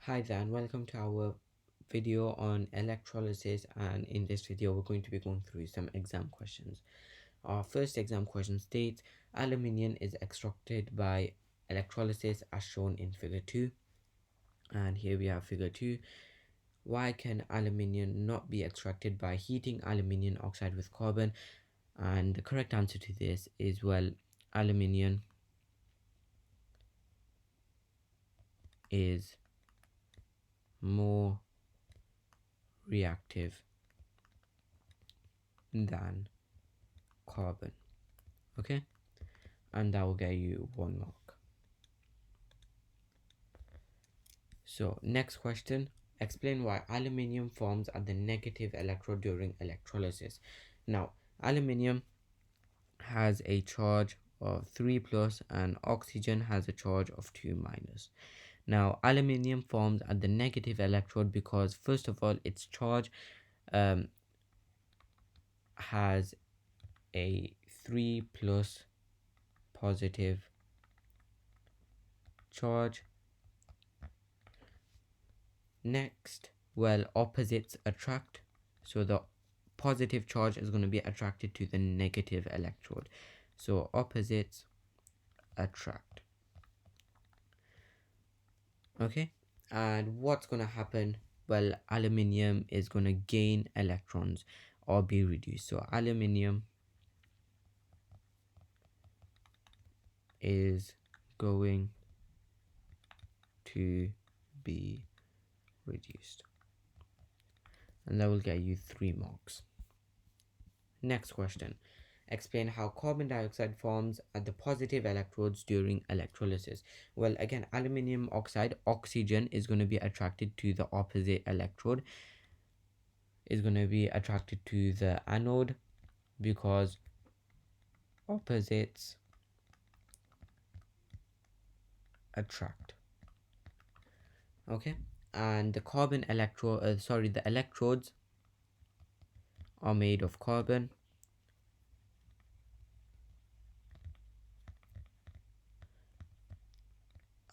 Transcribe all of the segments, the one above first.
Hi there and welcome to our video on electrolysis, and in this video we're going to be going through some exam questions. Our first exam question states aluminium is extracted by electrolysis as shown in figure 2, and here we have figure 2. Why can aluminium not be extracted by heating aluminium oxide with carbon? And the correct answer to this is, well, aluminium is more reactive than carbon. Okay, and that will get you 1 mark. So next question, explain why aluminium forms at the negative electrode during electrolysis. Now aluminium has a charge of 3 plus and oxygen has a charge of 2 minus. Now aluminium forms at the negative electrode because first of all its charge um, has a 3 plus positive charge. Next, well, opposites attract, so the positive charge is going to be attracted to the negative electrode, so opposites attract. Okay, and what's going to happen? Well, aluminium is going to gain electrons or be reduced, so aluminium is going to be reduced, and that will get you 3 marks. Next question, explain how carbon dioxide forms at the positive electrodes during electrolysis. Well, again, aluminium oxide, oxygen is going to be attracted to the opposite electrode, is going to be attracted to the anode because opposites attract. Okay, and the carbon the electrodes are made of carbon,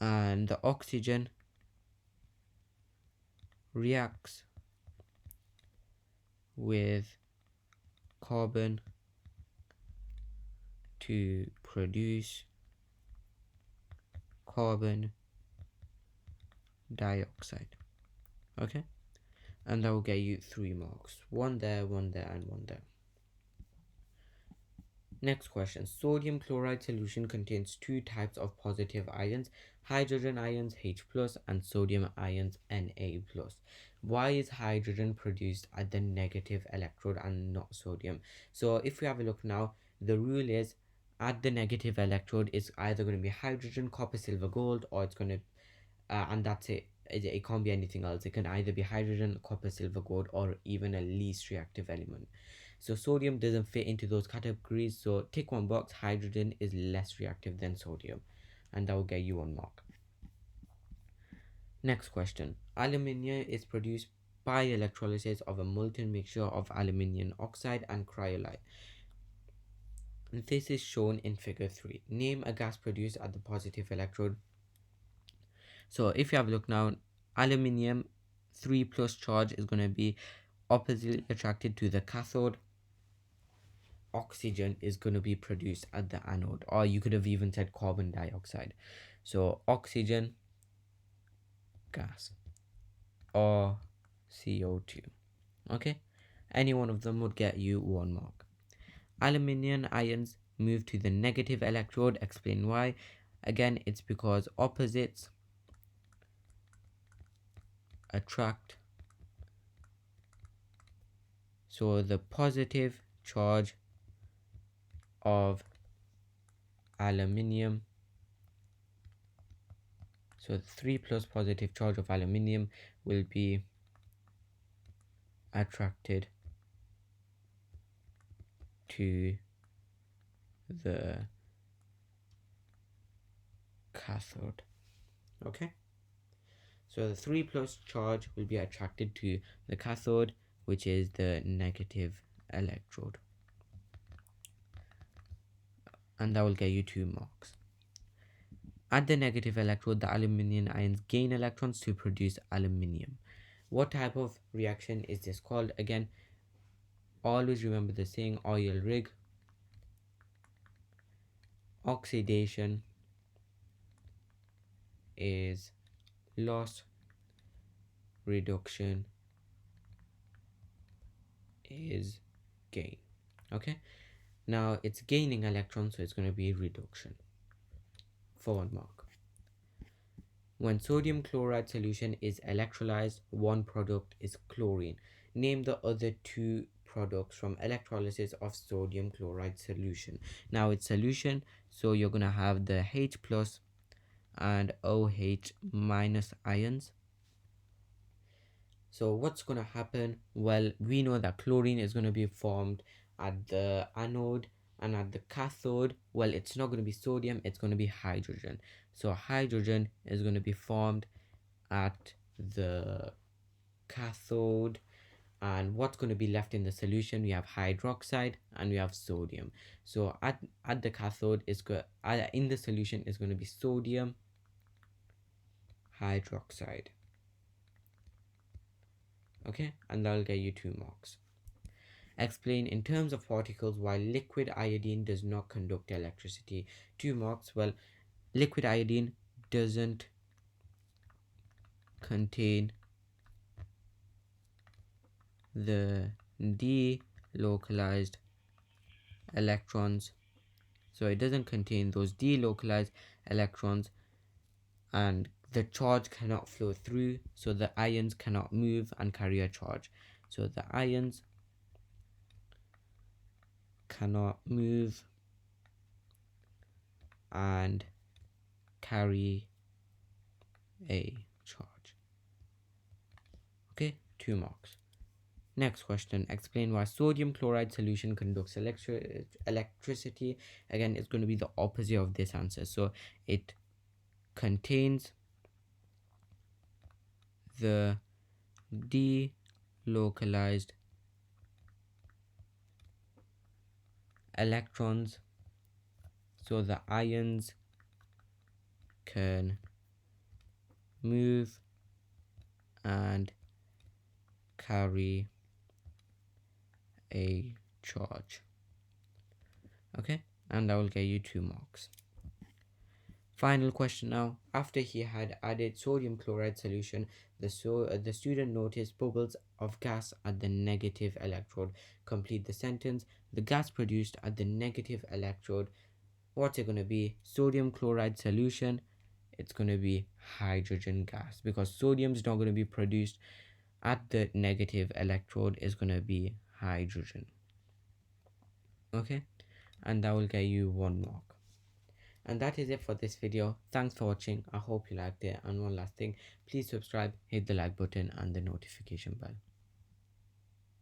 and the oxygen reacts with carbon to produce carbon dioxide. Okay, and that will get you 3 marks, 1 there, 1 there, and 1 there. Next question, sodium chloride solution contains 2 types of positive ions, hydrogen ions H plus and sodium ions Na plus. Why is hydrogen produced at the negative electrode and not sodium? So if we have a look now, the rule is at the negative electrode is either going to be hydrogen, copper, silver, gold, or it's going to and that's it can't be anything else. It can either be hydrogen, copper, silver, gold, or even a least reactive element. So sodium doesn't fit into those categories, so tick 1 box, hydrogen is less reactive than sodium, and that will get you 1 mark. Next question, aluminium is produced by electrolysis of a molten mixture of aluminium oxide and cryolite. This is shown in figure 3. Name a gas produced at the positive electrode. So if you have a look now, aluminium 3 plus charge is going to be oppositely attracted to the cathode. Oxygen is going to be produced at the anode, or you could have even said carbon dioxide. So oxygen gas or CO2. Okay, any one of them would get you 1 mark. Aluminium ions move to the negative electrode. Explain why. Again, it's because opposites attract, so the positive charge of aluminium, so the 3 plus positive charge of aluminium will be attracted to the cathode. Okay, so the 3 plus charge will be attracted to the cathode, which is the negative electrode, and that will get you 2 marks. At the negative electrode, the aluminium ions gain electrons to produce aluminium. What type of reaction is this called? Again, always remember the saying oil rig. Oxidation is loss, reduction is gain. Okay, now it's gaining electrons, so it's going to be reduction for 1 mark. When sodium chloride solution is electrolyzed, one product is chlorine. Name the other two products from electrolysis of sodium chloride solution. Now it's solution, so you're going to have the H plus and OH minus ions. So what's going to happen? Well, we know that chlorine is going to be formed at the anode, and at the cathode, well, it's not going to be sodium, it's going to be hydrogen. So hydrogen is going to be formed at the cathode, and what's going to be left in the solution? We have hydroxide and we have sodium. So at the cathode is in the solution is going to be sodium hydroxide. Okay, and that'll get you 2 marks. Explain in terms of particles why liquid iodine does not conduct electricity. 2 marks. Well, liquid iodine doesn't contain the delocalized electrons, so it doesn't contain those delocalized electrons, and the charge cannot flow through, so the ions cannot move and carry a charge. So the ions cannot move and carry a charge. Okay, 2 marks. Next question, explain why sodium chloride solution conducts electricity. Again, it's going to be the opposite of this answer. So it contains the delocalized electrons, so the ions can move and carry a charge. Okay, and that will get you 2 marks. Final question now. After he had added sodium chloride solution, the student noticed bubbles of gas at the negative electrode. Complete the sentence. The gas produced at the negative electrode, what's it going to be? Sodium chloride solution. It's going to be hydrogen gas, because sodium is not going to be produced at the negative electrode, is going to be hydrogen. Okay, and that will get you 1 mark. And that is it for this video. Thanks for watching. I hope you liked it. And one last thing, please subscribe, hit the like button and the notification bell.